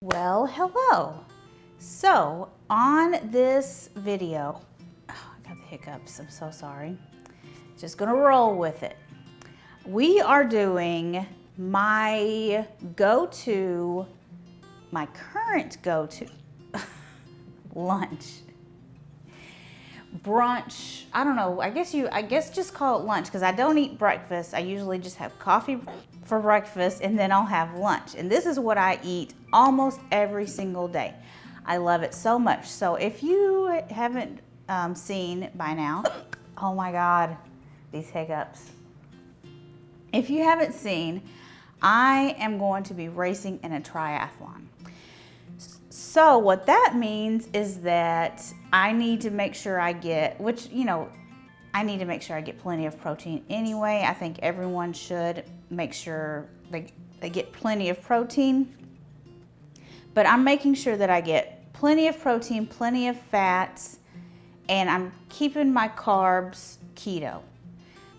Well, hello. So on this video, I got the hiccups, I'm so sorry. Just gonna roll with it. We are doing my current go-to lunch, brunch. I don't know, I guess just call it lunch because I don't eat breakfast. I usually just have coffee for breakfast and then I'll have lunch. And this is what I eat almost every single day. I love it so much. So if you haven't seen by now, oh my God, these hiccups. If you haven't seen, I am going to be racing in a triathlon. So what that means is that I need to make sure I get, I need to make sure I get plenty of protein anyway. I think everyone should make sure they get plenty of protein. But I'm making sure that I get plenty of protein, plenty of fats, and I'm keeping my carbs keto.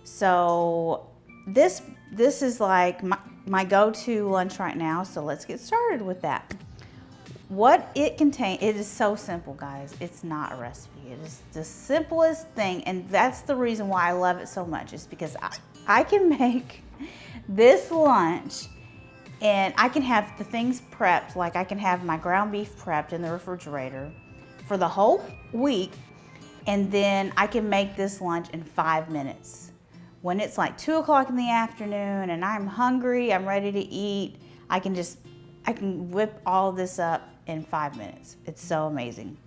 So this is like my go-to lunch right now. So let's get started with that. What it contains, it is so simple, guys. It's not a recipe. It is the simplest thing, and that's the reason why I love it so much, is because I can make this lunch and I can have the things prepped, like I can have my ground beef prepped in the refrigerator for the whole week, and then I can make this lunch in 5 minutes. When it's like 2 o'clock in the afternoon and I'm hungry, I'm ready to eat, I can whip all this up in 5 minutes. It's so amazing.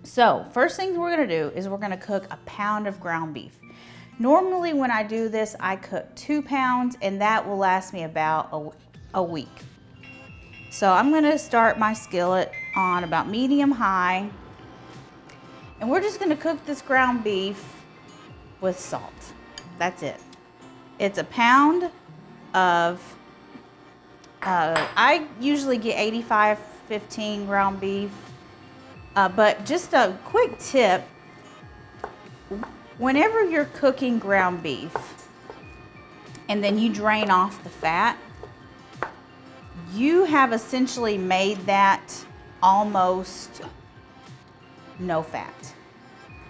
So first thing we're gonna do is we're gonna cook a pound of ground beef. Normally when I do this, I cook 2 pounds and that will last me about a week. So I'm gonna start my skillet on about medium high, and we're just gonna cook this ground beef with salt. That's it. It's a pound of, I usually get 85-15 ground beef, but just a quick tip, whenever you're cooking ground beef and then you drain off the fat, you have essentially made that almost no fat.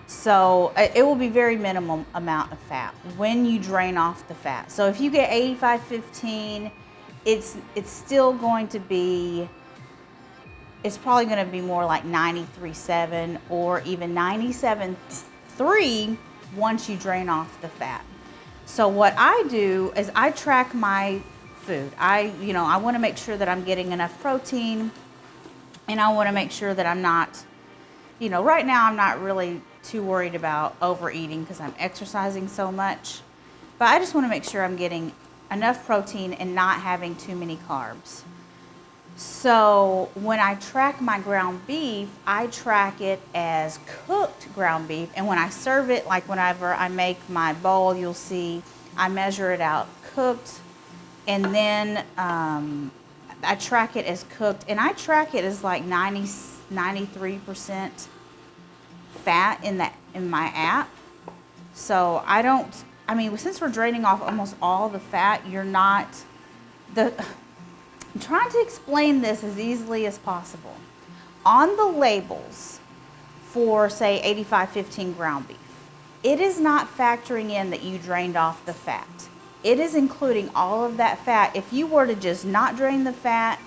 So it will be very minimum amount of fat when you drain off the fat. So if you get 85-15, it's still going to be, it's probably going to be more like 93.7 or even 97.3 once you drain off the fat. So what I do is I track my food. I want to make sure that I'm getting enough protein, and I want to make sure that I'm not, right now I'm not really too worried about overeating because I'm exercising so much, but I just want to make sure I'm getting enough protein and not having too many carbs. So when I track my ground beef, I track it as cooked ground beef, and when I serve it, like whenever I make my bowl, you'll see I measure it out cooked, and then I track it as cooked, and I track it as like 93% fat in my app. So since we're draining off almost all the fat, I'm trying to explain this as easily as possible. On the labels for, say, 85-15 ground beef, it is not factoring in that you drained off the fat. It is including all of that fat. If you were to just not drain the fat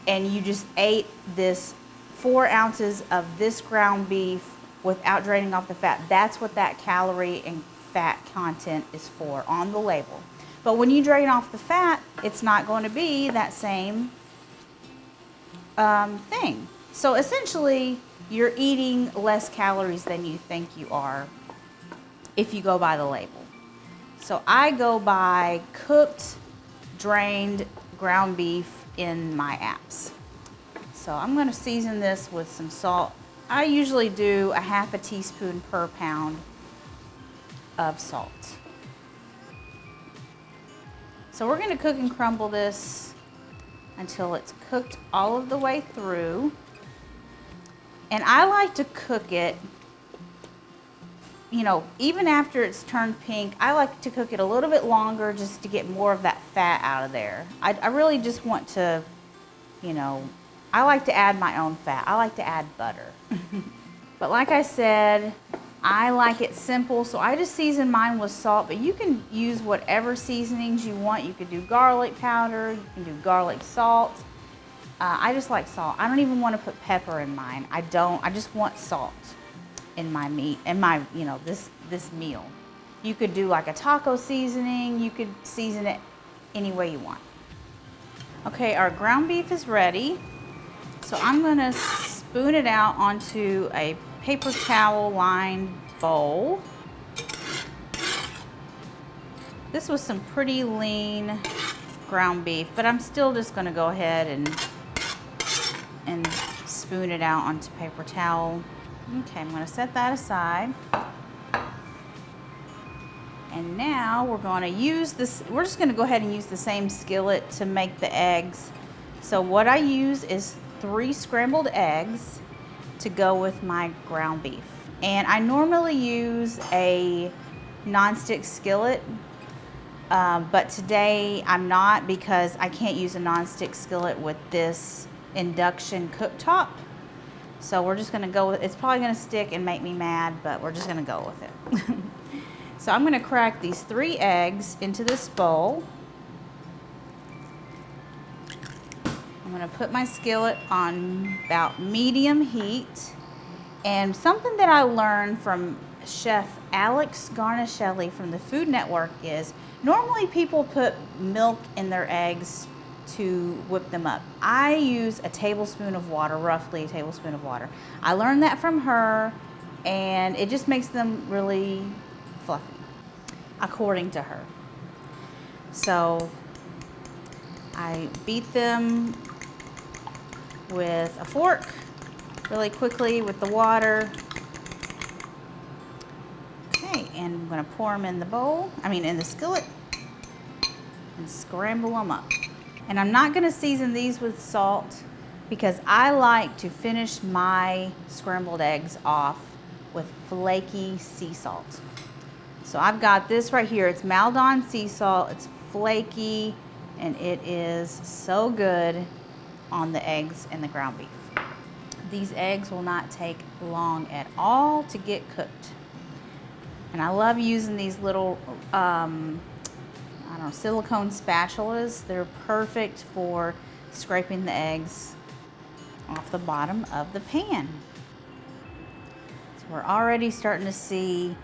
and you just ate this 4 ounces of this ground beef without draining off the fat, that's what that calorie and fat content is for on the label. But when you drain off the fat, it's not going to be that same thing. So essentially, you're eating less calories than you think you are if you go by the label. So I go by cooked, drained ground beef in my apps. So I'm going to season this with some salt. I usually do a half a teaspoon per pound of salt. So we're going to cook and crumble this until it's cooked all of the way through. And I like to cook it, even after it's turned pink, I like to cook it a little bit longer just to get more of that fat out of there. I really just want to, I like to add my own fat. I like to add butter. But like I said, I like it simple, so I just season mine with salt, but you can use whatever seasonings you want. You could do garlic powder, you can do garlic salt. I just like salt. I don't even want to put pepper in mine. I just want salt in my meat, in my, you know, this meal. You could do like a taco seasoning. You could season it any way you want. Okay, our ground beef is ready. So I'm gonna spoon it out onto a paper towel lined bowl. This was some pretty lean ground beef, but I'm still just gonna go ahead and spoon it out onto paper towel. Okay, I'm gonna set that aside. And now we're gonna use this, we're just gonna go ahead and use the same skillet to make the eggs. So what I use is 3 scrambled eggs to go with my ground beef. And I normally use a nonstick skillet, but today I'm not, because I can't use a nonstick skillet with this induction cooktop. So we're just gonna go with, it's probably gonna stick and make me mad, but we're just gonna go with it. So I'm gonna crack these 3 eggs into this bowl. I'm gonna put my skillet on about medium heat. And something that I learned from Chef Alex Garnaschelli from the Food Network is, normally people put milk in their eggs to whip them up. I use a tablespoon of water, roughly a tablespoon of water. I learned that from her, and it just makes them really fluffy, according to her. So I beat them with a fork really quickly with the water. Okay, and I'm gonna pour them in the bowl, in the skillet, and scramble them up. And I'm not gonna season these with salt, because I like to finish my scrambled eggs off with flaky sea salt. So I've got this right here. It's Maldon sea salt. It's flaky, and it is so good on the eggs and the ground beef. These eggs will not take long at all to get cooked. And I love using these little, silicone spatulas. They're perfect for scraping the eggs off the bottom of the pan. So we're already starting to see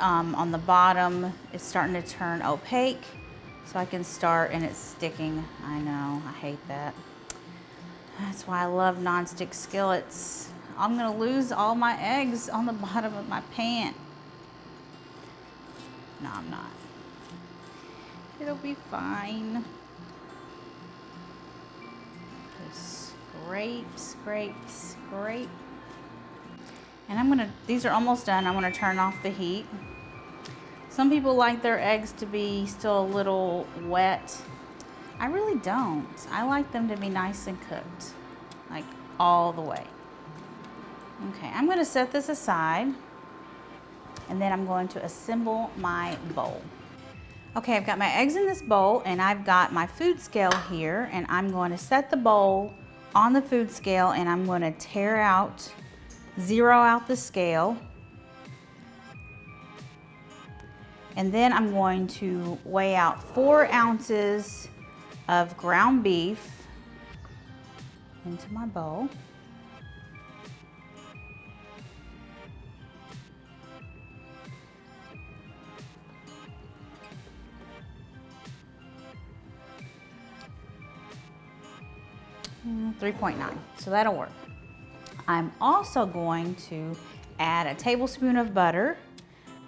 on the bottom, it's starting to turn opaque. So I can start, and it's sticking. I know, I hate that. That's why I love nonstick skillets. I'm gonna lose all my eggs on the bottom of my pan. No, I'm not. It'll be fine. Just scrape, scrape, scrape. And these are almost done. I'm gonna turn off the heat. Some people like their eggs to be still a little wet. I really don't. I like them to be nice and cooked, like all the way. Okay, I'm gonna set this aside, and then I'm going to assemble my bowl. Okay, I've got my eggs in this bowl, and I've got my food scale here, and I'm going to set the bowl on the food scale, and I'm going to zero out the scale. And then I'm going to weigh out 4 ounces of ground beef into my bowl. Mm, 3.9, so that'll work. I'm also going to add a tablespoon of butter,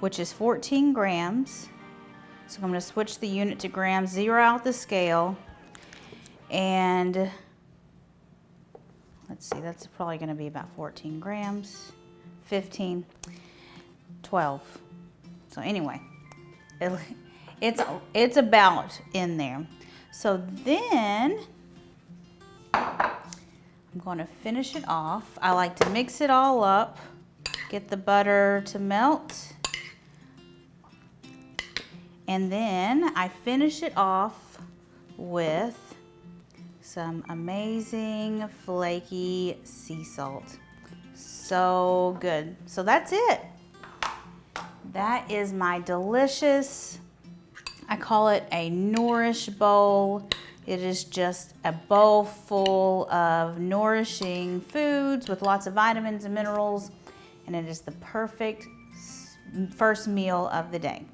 which is 14 grams. So I'm going to switch the unit to grams, zero out the scale, and let's see, that's probably going to be about 14 grams, 15, 12. So anyway, it's about in there. So then I'm going to finish it off. I like to mix it all up, get the butter to melt, and then I finish it off with some amazing flaky sea salt. So good. So that's it. That is my delicious, I call it a nourish bowl. It is just a bowl full of nourishing foods with lots of vitamins and minerals, and it is the perfect first meal of the day.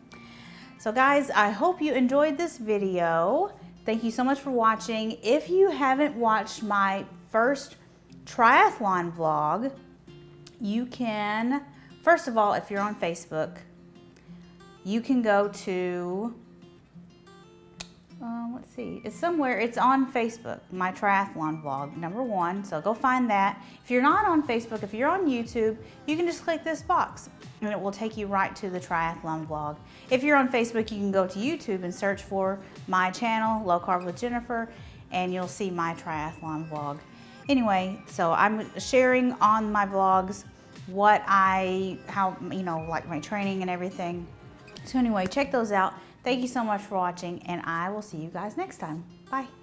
So guys, I hope you enjoyed this video. Thank you so much for watching. If you haven't watched my first triathlon vlog, you can, first of all, if you're on Facebook, you can go to, let's see, it's somewhere, it's on Facebook, my triathlon vlog, #1. So go find that. If you're not on Facebook, if you're on YouTube, you can just click this box and it will take you right to the triathlon vlog. If you're on Facebook, you can go to YouTube and search for my channel, Low Carb with Jennifer, and you'll see my triathlon vlog. Anyway, so I'm sharing on my vlogs how, like my training and everything. So anyway, check those out. Thank you so much for watching, and I will see you guys next time. Bye.